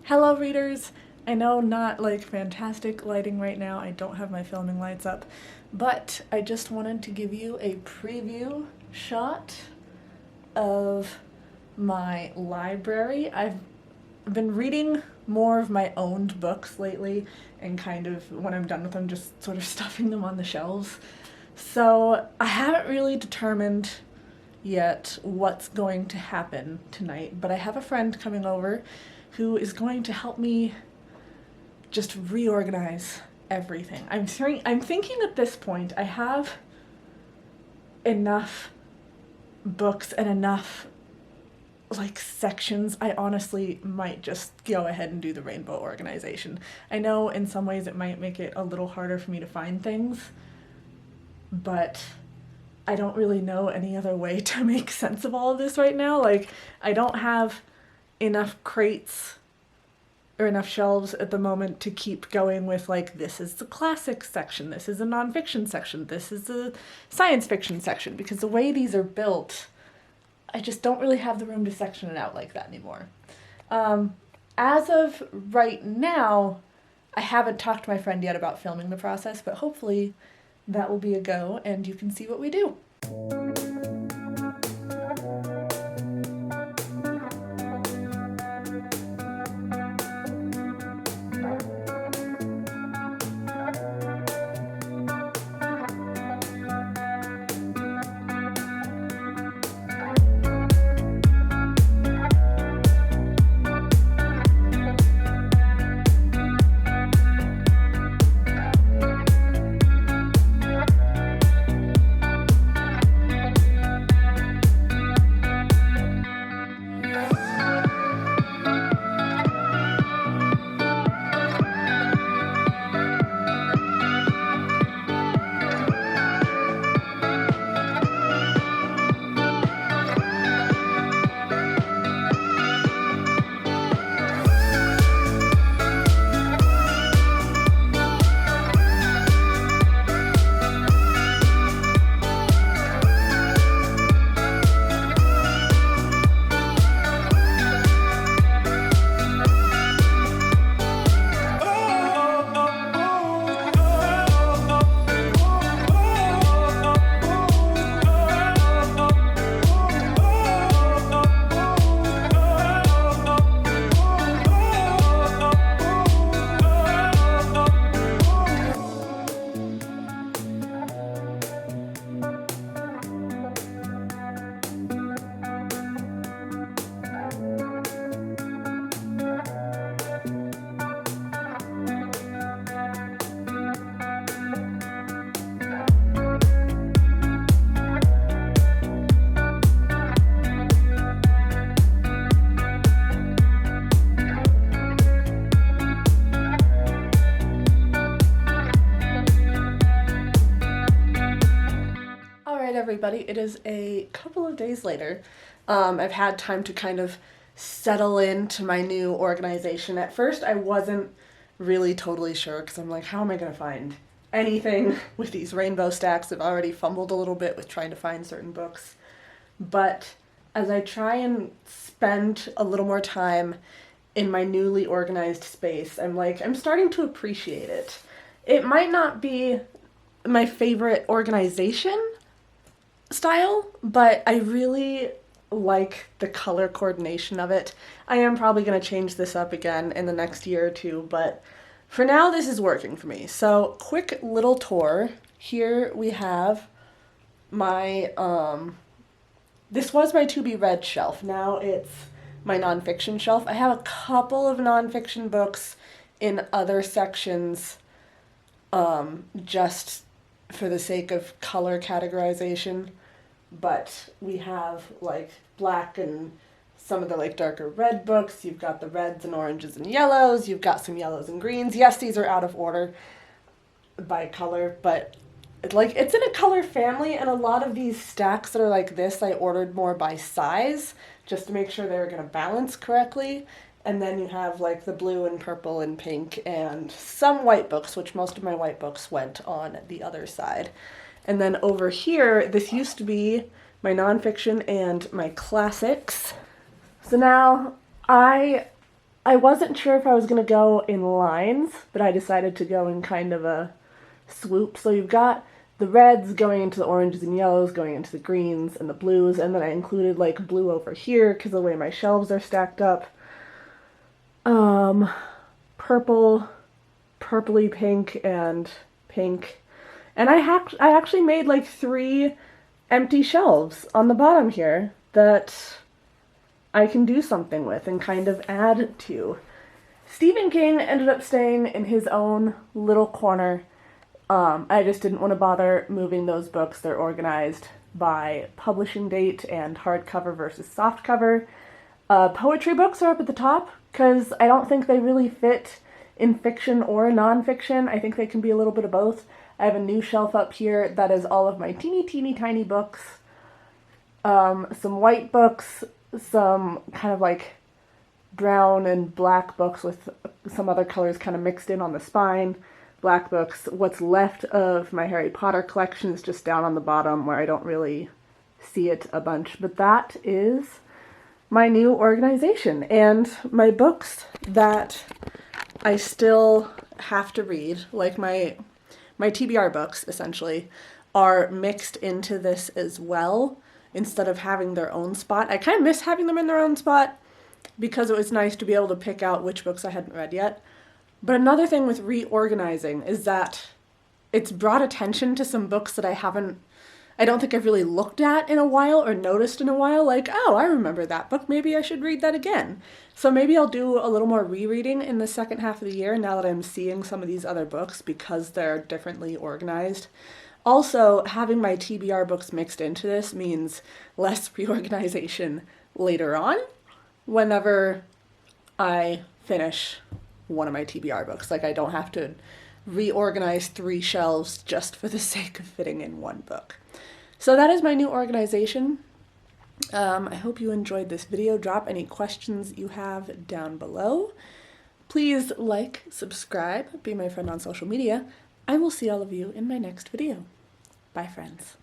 Hello readers! I know not like fantastic lighting right now, I don't have my filming lights up, but I just wanted to give you a preview shot of my library. I've been reading more of my owned books lately and kind of, when I'm done with them, just sort of stuffing them on the shelves. So I haven't really determined yet what's going to happen tonight, but I have a friend coming over who is going to help me just reorganize everything. I'm thinking at this point I have enough books and enough like sections. I honestly might just go ahead and do the rainbow organization. I know in some ways it might make it a little harder for me to find things, but I don't really know any other way to make sense of all of this right now. Like, I don't have enough crates or enough shelves at the moment to keep going with like, this is the classics section, this is a nonfiction section, this is the science fiction section, because the way these are built, I just don't really have the room to section it out like that anymore. As of right now, I haven't talked to my friend yet about filming the process, but hopefully that will be a go and you can see what we do. Everybody, it is a couple of days later. I've had time to kind of settle into my new organization. At first I wasn't really totally sure because I'm like, how am I going to find anything with these rainbow stacks? I've already fumbled a little bit with trying to find certain books. But as I try and spend a little more time in my newly organized space, I'm starting to appreciate it. It might not be my favorite organization style, but I really like the color coordination of it. I am probably going to change this up again in the next year or two, but for now this is working for me. So quick little tour. Here we have my, this was my to be read shelf. Now it's my nonfiction shelf. I have a couple of nonfiction books in other sections, just for the sake of color categorization, but we have like black and some of the like darker red books. You've got the reds and oranges and yellows. You've got some yellows and greens. Yes, these are out of order by color, but it's in a color family, and a lot of these stacks that are like this I ordered more by size just to make sure they were going to balance correctly. And then you have like the blue and purple and pink and some white books, which most of my white books went on the other side. And then over here, this used to be my nonfiction and my classics. So now I I wasn't sure if I was going to go in lines, but I decided to go in kind of a swoop. So you've got the reds going into the oranges and yellows, going into the greens and the blues, and then I included like blue over here because of the way my shelves are stacked up. Purple, purpley pink, and pink. And I actually made like 3 empty shelves on the bottom here that I can do something with and kind of add to. Stephen King ended up staying in his own little corner. I just didn't want to bother moving those books. They're organized by publishing date and hardcover versus softcover. Poetry books are up at the top because I don't think they really fit in fiction or nonfiction. I think they can be a little bit of both. I have a new shelf up here that is all of my teeny tiny books. Some white books, some kind of like brown and black books with some other colors kind of mixed in on the spine. Black books. What's left of my Harry Potter collection is just down on the bottom where I don't really see it a bunch. But that is my new organization. And my books that I still have to read, like my TBR books, essentially, are mixed into this as well, instead of having their own spot. I kind of miss having them in their own spot, because it was nice to be able to pick out which books I hadn't read yet. But another thing with reorganizing is that it's brought attention to some books that I don't think I've really looked at in a while or noticed in a while, like, oh, I remember that book, maybe I should read that again. So maybe I'll do a little more rereading in the second half of the year now that I'm seeing some of these other books because they're differently organized. Also, having my TBR books mixed into this means less reorganization later on whenever I finish one of my TBR books. Like, I don't have to reorganize 3 shelves just for the sake of fitting in one book. So that is my new organization. I hope you enjoyed this video. Drop any questions you have down below. Please like, subscribe, be my friend on social media. I will see all of you in my next video. Bye, friends.